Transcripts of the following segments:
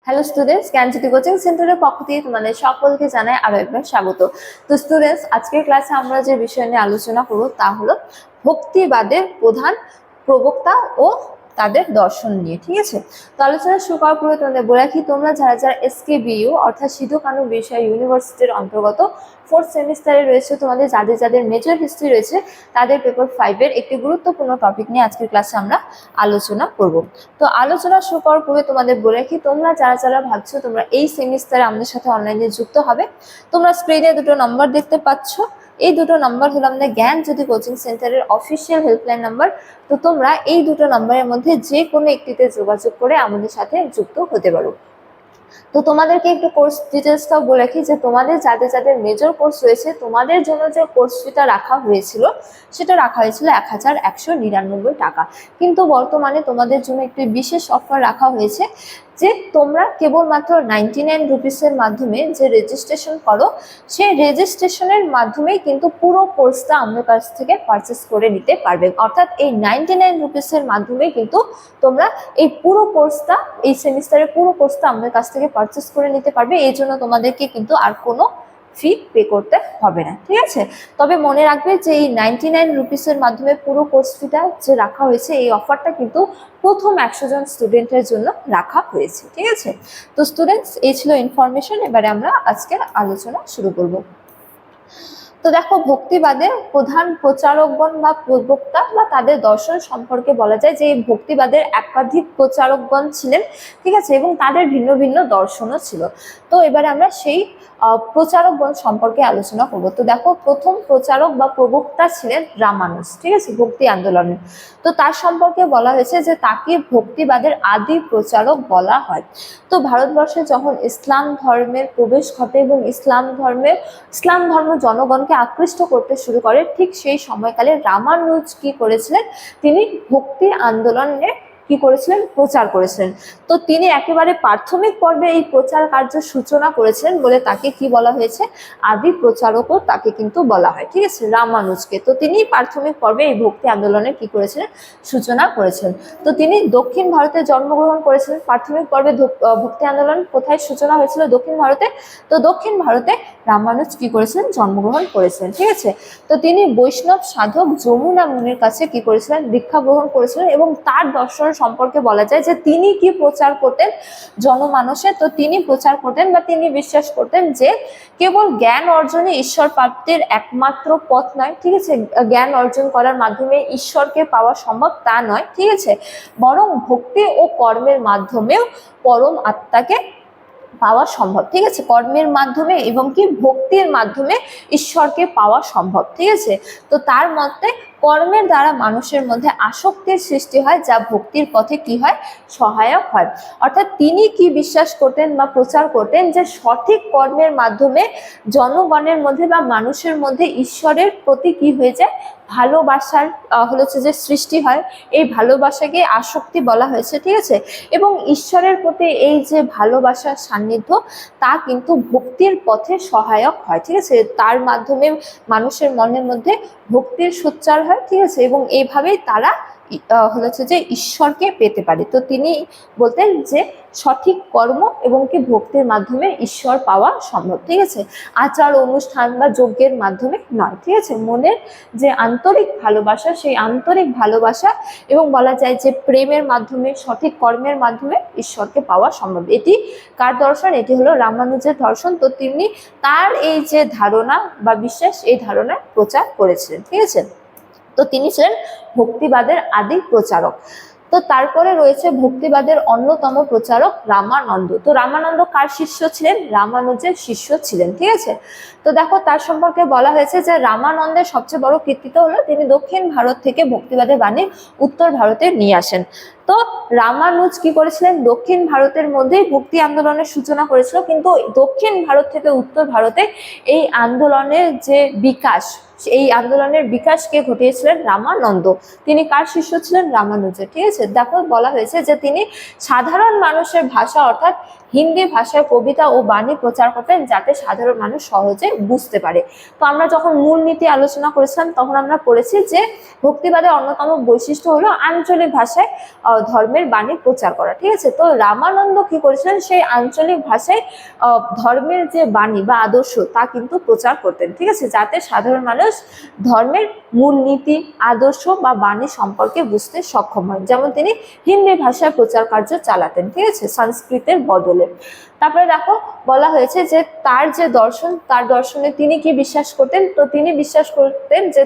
Hello students, জ্ঞানজ্যোতি coaching সেন্টারের পক্ষ থেকে তোমাদের সকলকে জানাই আরো একবার স্বাগত। তো স্টুডেন্টস, আজকের ক্লাসে আমরা যে বিষয় নিয়ে আলোচনা করব তা হলো ভক্তিবাদের প্রধান প্রবক্তা ও তাদের দর্শন নিয়ে। ঠিক আছে, তো আলোচনা শুরু করার পূর্বে তোমাদের বলে রাখি, তোমরা যারা যারা SKBU অর্থাৎ সিধু কানু বিরসা ইউনিভার্সিটির অন্তর্গত 4th সেমিস্টারে রয়েছে, তোমাদের যাদের যাদের মেজর হিস্ট্রি রয়েছে তাদের পেপার 5-এর একটি গুরুত্বপূর্ণ টপিক নিয়ে আজকের ক্লাসে আমরা আলোচনা করব। তো আলোচনা শুরু করার পূর্বে তোমাদের বলে রাখি, তোমরা যারা যারা ভাবছো তোমরা এই সেমিস্টারে আমাদের সাথে অনলাইনে যুক্ত হবে, তোমরা স্ক্রিনে দুটো নাম্বার দেখতে পাচ্ছ। এই দুটো নাম্বার হলো আমাদের জ্ঞানজ্যোতি কোচিং সেন্টারের অফিসিয়াল হেল্পলাইন নাম্বার। তো তোমরা এই দুটো নাম্বারের মধ্যে যে কোনো একটিতে যোগাযোগ করে আমাদের সাথে যুক্ত হতে পারো। তো তোমাদেরকে একটু কোর্স ডিটেলসটাও বলে রাখি যে তোমাদের যাদের যাদের মেজর কোর্স রয়েছে তোমাদের জন্য যে কোর্স ফিটা রাখা হয়েছিল সেটা রাখা হয়েছিল 1199 টাকা, কিন্তু বর্তমানে তোমাদের জন্য একটি বিশেষ অফার রাখা হয়েছে যে তোমরা কেবলমাত্র 99 রুপিসের মাধ্যমে যে রেজিস্ট্রেশন করো সেই রেজিস্ট্রেশনের মাধ্যমেই কিন্তু পুরো কোর্সটা আমাদের কাছ থেকে পারচেস করে নিতে পারবে। অর্থাৎ এই 99 রুপিসের মাধ্যমেই কিন্তু তোমরা এই পুরো কোর্সটা, এই সেমিস্টারের পুরো কোর্সটা আমাদের কাছ থেকে পারচেস করে নিতে পারবে। এই জন্য তোমাদেরকে কিন্তু আর কোনো ফি পে করতে হবে না। ঠিক আছে, তবে মনে রাখবে যে এই 99 রুপিসের মাধ্যমে পুরো কোর্স ফিটা যে রাখা হয়েছে এই অফারটা কিন্তু প্রথম 100 জন স্টুডেন্টের জন্য রাখা হয়েছে। ঠিক আছে, তো স্টুডেন্টস, এই ছিল ইনফরমেশন। এবারে আমরা আজকের আলোচনা শুরু করব। তো দেখো, ভক্তিবাদের প্রধান প্রচারকগণ বা প্রবক্তা বা তাদের দর্শন সম্পর্কে বলা যায় যে এই ভক্তিবাদের একাধিক প্রচারকগণ ছিলেন। ঠিক আছে, এবং তাদের ভিন্ন ভিন্ন দর্শনও ছিল। তো এবারে আমরা সেই প্রচারকগণ সম্পর্কে আলোচনা করব। তো দেখো, প্রথম প্রচারক বা প্রবক্তা ছিলেন রামানুজ। ঠিক আছে, ভক্তি আন্দোলনের। তো তার সম্পর্কে বলা হয়েছে যে তাকে ভক্তিবাদের আদি প্রচারক বলা হয়। তো ভারতবর্ষে যখন ইসলাম ধর্মের প্রবেশ ঘটে এবং ইসলাম ধর্ম জনগণকে আকৃষ্ট করতে শুরু করে, ঠিক সেই সময়কালে রামানুজ কি করেছিলেন, তিনি ভক্তি আন্দোলনে কি করেছিলেন, প্রচার করেছিলেন। তো তিনি একেবারে প্রাথমিক পর্বে এই প্রচার কার্য সূচনা করেছিলেন বলে তাকে কি বলা হয়েছে, আদি প্রচারকও তাকে কিন্তু বলা হয়। ঠিক আছে, রামানুজকে। তো তিনি প্রাথমিক পর্বে এই ভক্তি আন্দোলনের কি করেছিলেন, সূচনা করেছিলেন। তো তিনি দক্ষিণ ভারতে জন্মগ্রহণ করেছিলেন। প্রাথমিক পর্বে ভক্তি আন্দোলন কোথায় সূচনা হয়েছিল, দক্ষিণ ভারতে। তো দক্ষিণ ভারতে রামানুজ কি করেছিলেন, জন্মগ্রহণ করেছিলেন। ঠিক আছে, তো তিনি বৈষ্ণব সাধক যমুনা মুনির কাছে কি করেছিলেন, দীক্ষা গ্রহণ করেছিলেন। এবং তার দর্শন সম্পর্কে বলা যায় যে তিনি কি প্রচার করতেন জনমানসে। তো তিনি প্রচার করতেন বা তিনি বিশ্বাস করতেন যে কেবল জ্ঞান অর্জনে ঈশ্বর প্রাপ্তির একমাত্র পথ নয়। ঠিক আছে, জ্ঞান অর্জন করার মাধ্যমে ঈশ্বরকে পাওয়া সম্ভব তা নয়। ঠিক আছে, বরং ভক্তি ও কর্মের মাধ্যমেও পরম আত্মাকে পাওয়া সম্ভব। ঠিক আছে, কর্মের মাধ্যমে এবং কি ভক্তির মাধ্যমে ঈশ্বরকে পাওয়া সম্ভব। ঠিক আছে, তো তার মতে কর্মের দ্বারা মানুষের মধ্যে আসক্তির সৃষ্টি হয়, যা ভক্তির পথে কি হয়, সহায়ক হয়। অর্থাৎ তিনি কি বিশ্বাস করতেন বা প্রচার করতেন যে সঠিক কর্মের মাধ্যমে জনগণের মধ্যে বা মানুষের মধ্যে ঈশ্বরের প্রতি কি হয়ে যায়, ভালোবাসার হচ্ছে যে সৃষ্টি হয়। এই ভালোবাসাকে আসক্তি বলা হয়েছে। ঠিক আছে, এবং ঈশ্বরের প্রতি এই যে ভালোবাসার সান্নিধ্য তা কিন্তু ভক্তির পথে সহায়ক হয়। ঠিক আছে, তার মাধ্যমে মানুষের মনের মধ্যে ভক্তির সোচ্চার হয়। ঠিক আছে, এবং এইভাবেই তারা হচ্ছে যে ঈশ্বরকে পেতে পারে। তো তিনি বলতেন যে সঠিক কর্ম এবং কি ভক্তির মাধ্যমে ঈশ্বর পাওয়া সম্ভব। ঠিক আছে, আচার অনুষ্ঠান বা যজ্ঞের মাধ্যমে নয়। ঠিক আছে, মনের যে আন্তরিক ভালোবাসা, সেই আন্তরিক ভালোবাসা এবং বলা যায় যে প্রেমের মাধ্যমে, সঠিক কর্মের মাধ্যমে ঈশ্বরকে পাওয়া সম্ভব। এটি কার দর্শন, এটি হলো রামানুজের দর্শন। তো তিনি তার এই যে ধারণা বা বিশ্বাস, এই ধারণার প্রচার করেছিলেন। ঠিক আছে, তো তিনি ছিলেন ভক্তিবাদের আদি প্রচারক। তো তারপরে রয়েছে ভক্তিবাদের অন্যতম প্রচারক রামানন্দ। তো রামানন্দ কার শিষ্য ছিলেন, রামানুজের শিষ্য ছিলেন। ঠিক আছে, তো দেখো তার সম্পর্কে বলা হয়েছে যে রামানন্দের সবচেয়ে বড় কৃতিত্ব হলো তিনি দক্ষিণ ভারত থেকে ভক্তিবাদের বাণী উত্তর ভারতে নিয়ে আসেন। তো রামানুজ কি করেছিলেন, দক্ষিণ ভারতের মধ্যেই ভক্তি আন্দোলনের সূচনা করেছিল, কিন্তু দক্ষিণ ভারত থেকে উত্তর ভারতে এই আন্দোলনের যে বিকাশ এই আন্দোলনের বিকাশকে ঘটিয়েছিলেন রামানন্দ। তিনি কার শিষ্য ছিলেন? রামানুজের। ঠিক আছে, দেখো বলা হয়েছে যে তিনি সাধারণ মানুষের ভাষা অর্থাৎ হিন্দি ভাষায় কবিতা ও বাণী প্রচার করতেন যাতে সাধারণ মানুষ সহজে বুঝতে পারে। তো আমরা যখন মূলনীতি আলোচনা করেছিলাম তখন আমরা পড়েছি যে ভক্তিবাদের অন্যতম বৈশিষ্ট্য হলো আঞ্চলিক ভাষায় ধর্মের বাণী প্রচার করা। ঠিক আছে, তো রামানন্দ কি করেছিলেন? সেই আঞ্চলিক ভাষায় ধর্মের যে বাণী বা আদর্শ তা কিন্তু প্রচার করতেন। ঠিক আছে, যাতে সাধারণ মানুষ ধর্মের মূলনীতি আদর্শ বা বাণী সম্পর্কে বুঝতে সক্ষম হয়। যেমন তিনি হিন্দি ভাষায় প্রচার কার্য চালাতেন, ঠিক আছে, সংস্কৃতের বদলে। তারপরে দেখো বলা হয়েছে যে তার যে দর্শন, তার দর্শনে তিনি কি বিশ্বাস করতেন? তো তিনি বিশ্বাস করতেন যে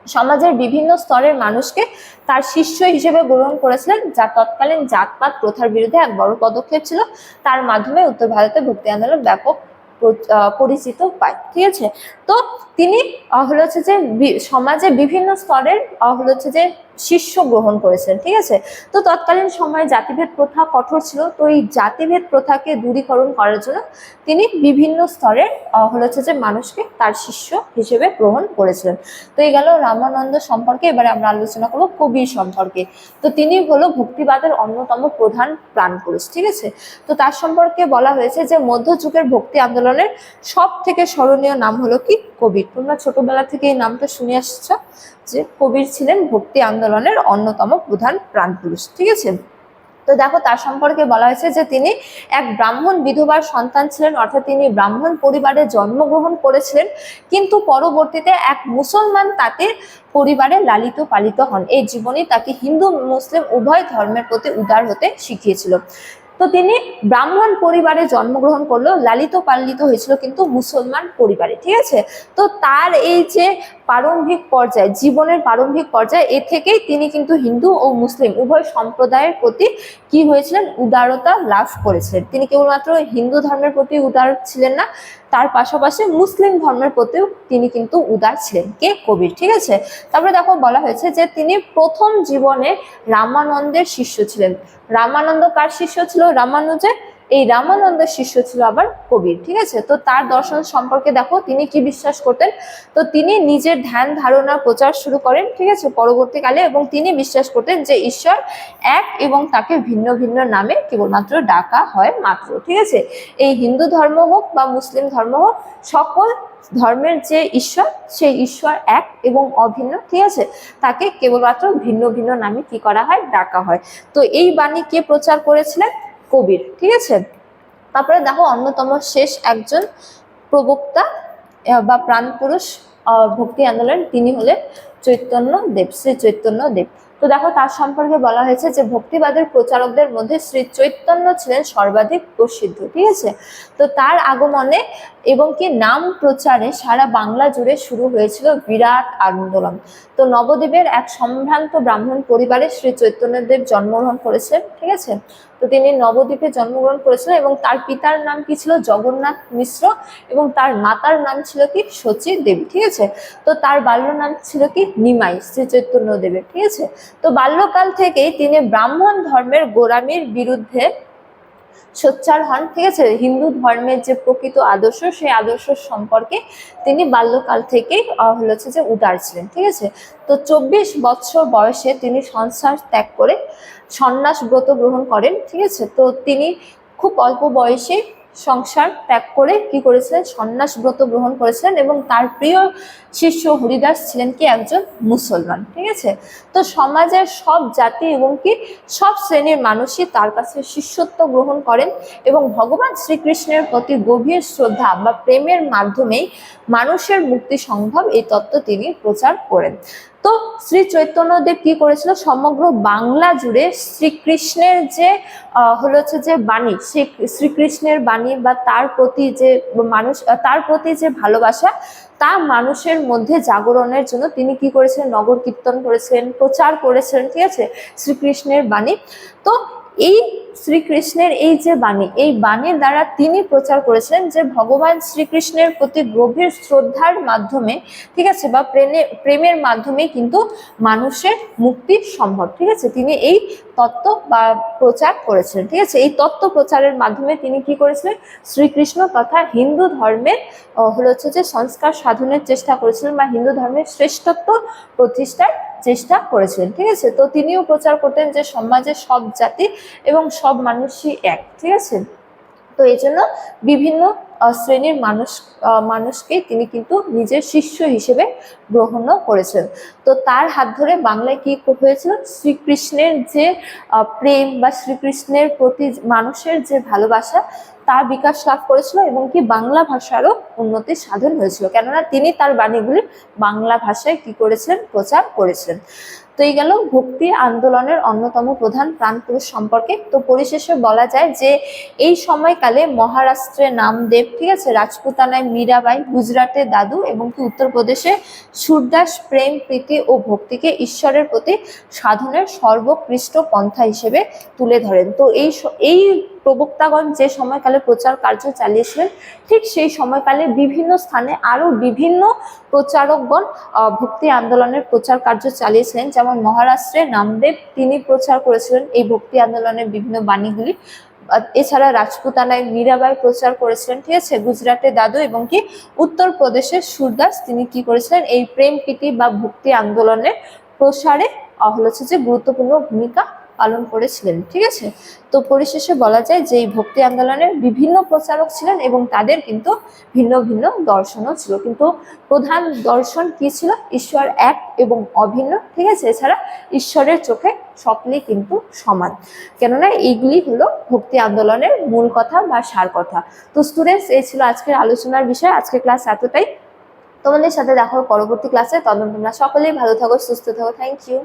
সমাজের বিভিন্ন স্তরের মানুষকে তার শিষ্য হিসেবে গ্রহণ করেছিলেন, যা তৎকালীন জাতপাত প্রথার বিরুদ্ধে এক বড় পদক্ষেপ ছিল। তার মাধ্যমে উত্তর ভারতে ভক্তি আন্দোলন ব্যাপক পরিচিত পায়। ঠিক আছে, তো তিনি হলো হচ্ছে যে সমাজে বিভিন্ন স্তরের হলো হচ্ছে যে শিষ্য গ্রহণ করেছেন। ঠিক আছে, তো তৎকালীন সময়ে জাতিভেদ প্রথা কঠোর ছিল। তো এই জাতিভেদ প্রথাকে দূরীকরণ করার জন্য তিনি বিভিন্ন স্তরের হলো হচ্ছে যে মানুষকে তার শিষ্য হিসেবে গ্রহণ করেছিলেন। তো এই গেল রামানন্দ সম্পর্কে। এবারে আমরা আলোচনা করবো কবির সম্পর্কে। তো তিনি হলো ভক্তিবাদের অন্যতম প্রধান প্রাণপুরুষ। ঠিক আছে, তো তার সম্পর্কে বলা হয়েছে যে মধ্যযুগের ভক্তি আন্দোলনের সব থেকে স্মরণীয় নাম হলো কি? কবির। তোমরা ছোটবেলা থেকে এই নামটা শুনে আসছো যে কবির ছিলেন ভক্তি আন্দোলনের অন্যতম প্রধান প্রাণপুরুষ। ঠিক আছে, তো দেখো তার সম্পর্কে বলা হয়েছে যে তিনি এক ব্রাহ্মণ বিধবার সন্তান ছিলেন, অর্থাৎ তিনি ব্রাহ্মণ পরিবারে জন্মগ্রহণ করেছিলেন, কিন্তু পরবর্তীতে এক মুসলমান তাতে পরিবারে লালিত পালিত হন। এই জীবনী তাকে হিন্দু মুসলিম উভয় ধর্মের প্রতি উদার হতে শিখিয়েছিল। তো তিনি ব্রাহ্মণ পরিবারে জন্মগ্রহণ করলো, লালিত পালিত হয়েছিল কিন্তু মুসলমান পরিবারে। ঠিক আছে, তো তার এই যে প্রারম্ভিক পর্যায়ে, জীবনের প্রারম্ভিক পর্যায়ে, এ থেকেই তিনি কিন্তু হিন্দু ও মুসলিম উভয় সম্প্রদায়ের প্রতি কি হয়েছিলেন? উদারতা লাভ করেছিলেন। তিনি কেবলমাত্র হিন্দু ধর্মের প্রতি উদার ছিলেন না, তার পাশাপাশি মুসলিম ধর্মের প্রতিও তিনি কিন্তু উদার ছিলেন। কে? কবির। ঠিক আছে, তারপরে দেখো বলা হয়েছে যে তিনি প্রথম জীবনে রামানন্দের শিষ্য ছিলেন। রামানন্দ কার শিষ্য ছিল? রামানুজের। এই রামানন্দের শিষ্য ছিল আবার কবির। ঠিক আছে, তো তার দর্শন সম্পর্কে দেখো তিনি কি বিশ্বাস করতেন। তো তিনি নিজের ধ্যান ধারণা প্রচার শুরু করেন, ঠিক আছে, পরবর্তীকালে, এবং তিনি বিশ্বাস করতেন যে ঈশ্বর এক এবং তাকে ভিন্ন ভিন্ন নামে কেবলমাত্র ডাকা হয় মাত্র। ঠিক আছে, এই হিন্দু ধর্ম হোক বা মুসলিম ধর্ম হোক, সকল ধর্মের যে ঈশ্বর, সেই ঈশ্বর এক এবং অভিন্ন। ঠিক আছে, তাকে কেবলমাত্র ভিন্ন ভিন্ন নামে কি করা হয়? ডাকা হয়। তো এই বাণী কে প্রচার করেছিলেন? কবির। ঠিক আছে, তারপরে দেখো অন্যতম শেষ একজন প্রবক্তা বা প্রাণপুরুষ ভক্তি আন্দোলন, তিনি হলেন চৈতন্য দেব, শ্রী চৈতন্য দেব। তো দেখো তার সম্পর্কে বলা হয়েছে যে ভক্তিবাদের প্রচারকদের মধ্যে শ্রী চৈতন্য ছিলেন সর্বাধিক প্রসিদ্ধ। ঠিক আছে, তো তার আগমনে এবং কি নাম প্রচারে সারা বাংলা জুড়ে শুরু হয়েছিল বিরাট আন্দোলন। তো নবদ্বীপের এক সম্ভ্রান্ত ব্রাহ্মণ পরিবারে শ্রী চৈতন্যদেব জন্মগ্রহণ করেছেন। ঠিক আছে, তো তিনি নবদ্বীপে জন্মগ্রহণ করেছিলেন এবং তার পিতার নাম কি ছিল? জগন্নাথ মিশ্র, এবং তার মাতার নাম ছিল কি? সচী দেবী। ঠিক আছে, তো তার বাল্য নাম ছিল কি? নিমাই, শ্রী চৈতন্য দেবের। ঠিক আছে, তো বাল্যকাল থেকেই তিনি ব্রাহ্মণ ধর্মের গোঁড়ামির বিরুদ্ধে সোচ্চার হন। ঠিক আছে, হিন্দু ধর্মের যে প্রকৃত আদর্শ, সেই আদর্শ সম্পর্কে তিনি বাল্যকাল থেকেই হচ্ছে যে উদার ছিলেন। ঠিক আছে, তো 24 বছর বয়সে তিনি সংসার ত্যাগ করে সন্ন্যাস ব্রত গ্রহণ করেন। ঠিক আছে, তো তিনি খুব অল্প বয়সে সংসার ত্যাগ করে কি করেছিলেন? সন্ন্যাস ব্রত গ্রহণ করেছিলেন, এবং তার প্রিয় শিষ্য হরিদাস ছিলেন কি? একজন মুসলমান। ঠিক আছে, তো সমাজের সব জাতি এবং কি সব শ্রেণীর মানুষই তার কাছে শিষ্যত্ব গ্রহণ করেন, এবং ভগবান শ্রীকৃষ্ণের প্রতি গভীর শ্রদ্ধা বা প্রেমের মাধ্যমেই মানুষের মুক্তি সম্ভব, এই তত্ত্ব তিনি প্রচার করেন। তো শ্রী চৈতন্যদেব কি করেছিল? সমগ্র বাংলা জুড়ে শ্রীকৃষ্ণের যে হচ্ছে যে বাণী, শ্রীকৃষ্ণের বাণী বা তার প্রতি যে মানুষ, তার প্রতি যে ভালোবাসা, তা মানুষের মধ্যে জাগরণের জন্য তিনি কি করেছিলেন? নগর কীর্তন করেছিলেন, প্রচার করেছিলেন। ঠিক আছে, শ্রীকৃষ্ণের বাণী। তো এই শ্রীকৃষ্ণের এই যে বাণী, এই বাণীর দ্বারা তিনি প্রচার করেছিলেন যে ভগবান শ্রীকৃষ্ণের প্রতি গভীর শ্রদ্ধার মাধ্যমে, ঠিক আছে, বা প্রেমের মাধ্যমে কিন্তু মানুষের মুক্তি সম্ভব। ঠিক আছে, তিনি এই তত্ত্ব বা প্রচার করেছিলেন। ঠিক আছে, এই তত্ত্ব প্রচারের মাধ্যমে তিনি কি করেছিলেন, শ্রীকৃষ্ণ তথা হিন্দু ধর্মের হচ্ছে যে সংস্কার সাধনের চেষ্টা করেছিলেন বা হিন্দু ধর্মের শ্রেষ্ঠত্ব প্রতিষ্ঠার চেষ্টা করেছিলেন। ঠিক আছে, তো তিনিও প্রচার করতেন যে সমাজের সব জাতি এবং সব মানুষই এক। ঠিক আছে, তো এই জন্য বিভিন্ন শ্রেণীর মানুষকে তিনি কিন্তু নিজের শিষ্য হিসেবে গ্রহণও করেছেন। তো তার হাত ধরে বাংলায় কি হয়েছিল, শ্রীকৃষ্ণের যে প্রেম বা শ্রীকৃষ্ণের প্রতি মানুষের যে ভালোবাসা তার বিকাশ লাভ করেছিল এবং কি বাংলা ভাষারও উন্নতি সাধন হয়েছিল, কেননা তিনি তার বাণীগুলি বাংলা ভাষায় কি করেছিলেন, প্রচার করেছিলেন। তো এই গেল ভক্তি আন্দোলনের অন্যতম প্রধান প্রাণপুরুষ সম্পর্কে। তো পরিশেষে বলা যায় যে এই সময়কালে মহারাষ্ট্রে নামদেব, ঠিক আছে, রাজপুতানায় মীরাবাই, গুজরাটে দাদু এবং কি উত্তরপ্রদেশে সুরদাস প্রেম প্রীতি ও ভক্তিকে ঈশ্বরের প্রতি সাধনের সর্বোৎকৃষ্ট পন্থা হিসেবে তুলে ধরেন। তো এই প্রবক্তাগণ যে সময়কালে প্রচার কার্য চালিয়েছিলেন, ঠিক সেই সময়কালে বিভিন্ন স্থানে আরো বিভিন্ন প্রচারকগণ ভক্তি আন্দোলনের প্রচার কার্য চালিয়েছিলেন। যেমন মহারাষ্ট্রে নামদেব, তিনি প্রচার করেছিলেন এই ভক্তি আন্দোলনের বিভিন্ন বাণীগুলি। এছাড়া রাজপুতানায় মীরাবাই প্রচার করেছিলেন। ঠিক আছে, গুজরাটে দাদু এবং কি উত্তরপ্রদেশের সুরদাস, তিনি কি করেছিলেন, এই প্রেম প্রীতি বা ভক্তি আন্দোলনের প্রসারে হচ্ছে যে গুরুত্বপূর্ণ ভূমিকা পালন করেছিলেন। ঠিক আছে, তো পরিশেষে বলা যায় যে এই ভক্তি আন্দোলনের বিভিন্ন প্রচারক ছিলেন এবং তাদের কিন্তু ভিন্ন ভিন্ন দর্শনও ছিল, কিন্তু প্রধান দর্শন কি ছিল, ঈশ্বর এক এবং অভিন্ন। ঠিক আছে, এছাড়া ঈশ্বরের চোখে সকলেই কিন্তু সমান, কেননা এইগুলি হলো ভক্তি আন্দোলনের মূল কথা বা সার কথা। তো স্টুডেন্টস, এই ছিল আজকের আলোচনার বিষয়। আজকের ক্লাস এতটাই। তোমাদের সাথে দেখা হবে পরবর্তী ক্লাসে। তখন তোমরা সকলেই ভালো থাকো, সুস্থ থাকো। Thank you.